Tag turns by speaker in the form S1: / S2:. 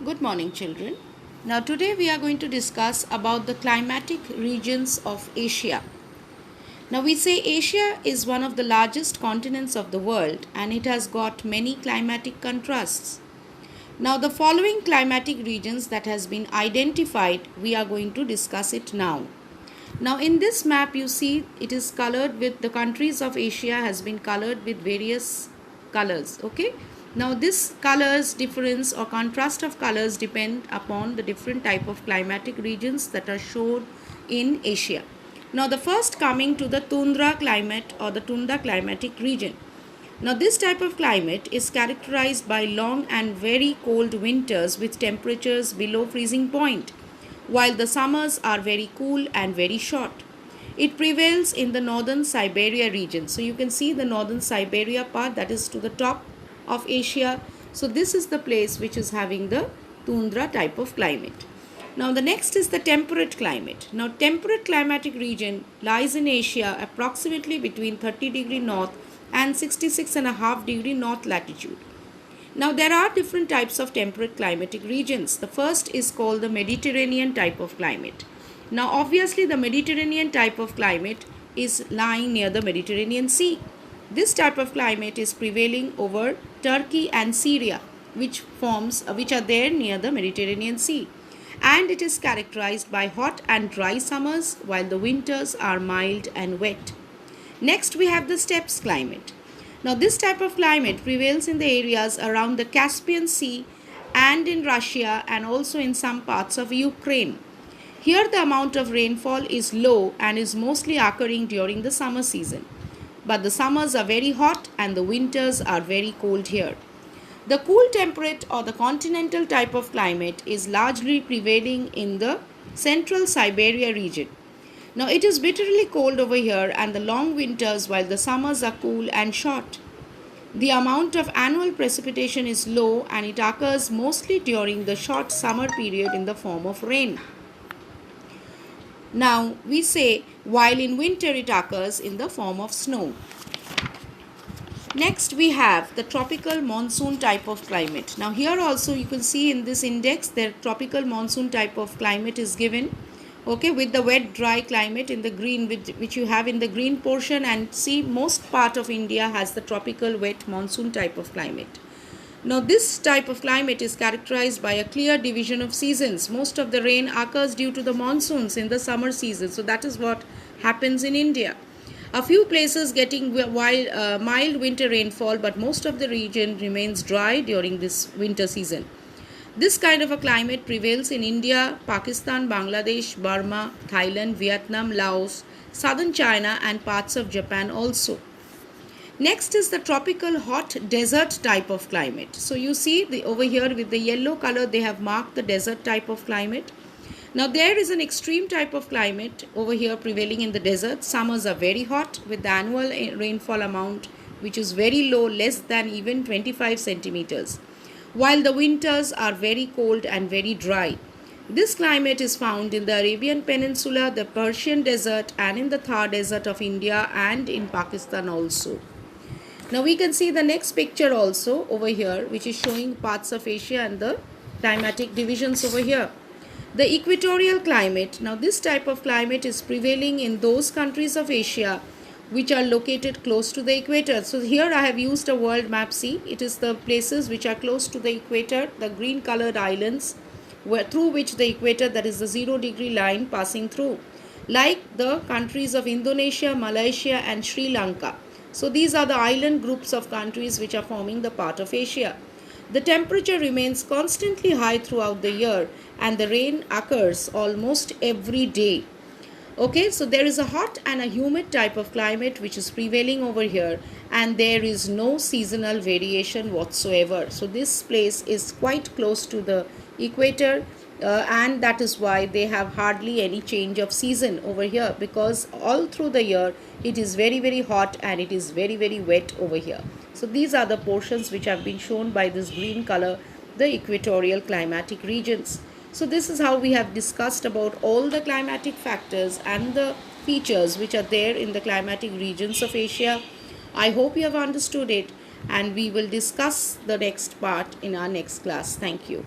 S1: Good morning, children. Now today we are going to discuss about the climatic regions of Asia. Now we say Asia is one of the largest continents of the world and it has got many climatic contrasts. Now the following climatic regions that has been identified, we are going to discuss it now. Now in this map you see it is colored with the countries of Asia has been colored with various colors. Okay. Now this colors difference or contrast of colors depend upon the different type of climatic regions that are shown in Asia. Now the first coming to the tundra climate or the tundra climatic region. Now this type of climate is characterized by long and very cold winters with temperatures below freezing point, while the summers are very cool and very short. It prevails in the northern Siberia region. So you can see the northern Siberia part, that is to the top of Asia. So this is the place which is having the tundra type of climate. Now the next is the temperate climate. Now temperate climatic region lies in Asia approximately between 30 degree north and 66.5 degree north latitude. Now there are different types of temperate climatic regions. The first is called the Mediterranean type of climate. Now obviously the Mediterranean type of climate is lying near the Mediterranean Sea. This type of climate is prevailing over Turkey and Syria, which are there near the Mediterranean Sea, and it is characterized by hot and dry summers while the winters are mild and wet. Next we have the steppes climate. Now this type of climate prevails in the areas around the Caspian Sea and in Russia and also in some parts of Ukraine. Here the amount of rainfall is low and is mostly occurring during the summer season. But the summers are very hot and the winters are very cold here. The cool temperate or the continental type of climate is largely prevailing in the central Siberia region. Now it is bitterly cold over here and the long winters while the summers are cool and short. The amount of annual precipitation is low and it occurs mostly during the short summer period in the form of rain. Now we say while in winter it occurs in the form of snow. Next we have the tropical monsoon type of climate. Now here also you can see in this index the tropical monsoon type of climate is given. Okay, with the wet dry climate in the green which you have in the green portion, and see most part of India has the tropical wet monsoon type of climate. Now this type of climate is characterized by a clear division of seasons. Most of the rain occurs due to the monsoons in the summer season. So that is what happens in India. A few places getting mild winter rainfall, but most of the region remains dry during this winter season. This kind of a climate prevails in India, Pakistan, Bangladesh, Burma, Thailand, Vietnam, Laos, southern China and parts of Japan also. Next is the tropical hot desert type of climate. So you see over here with the yellow color they have marked the desert type of climate. Now there is an extreme type of climate over here prevailing in the desert. Summers are very hot with the annual rainfall amount which is very low, less than even 25 centimeters. While the winters are very cold and very dry. This climate is found in the Arabian Peninsula, the Persian Desert and in the Thar Desert of India and in Pakistan also. Now we can see the next picture also over here which is showing parts of Asia and the climatic divisions over here. The equatorial climate. Now this type of climate is prevailing in those countries of Asia which are located close to the equator. So here I have used a world map. See, it is the places which are close to the equator, the green colored islands through which the equator, that is the 0 degree line passing through, like the countries of Indonesia, Malaysia and Sri Lanka. So these are the island groups of countries which are forming the part of Asia. The temperature remains constantly high throughout the year and the rain occurs almost every day. Okay, so there is a hot and a humid type of climate which is prevailing over here and there is no seasonal variation whatsoever. So this place is quite close to the equator and that is why they have hardly any change of season over here, because all through the year it is very very hot and it is very very wet over here. So these are the portions which have been shown by this green color, the equatorial climatic regions. So this is how we have discussed about all the climatic factors and the features which are there in the climatic regions of Asia. I hope you have understood it and we will discuss the next part in our next class. Thank you.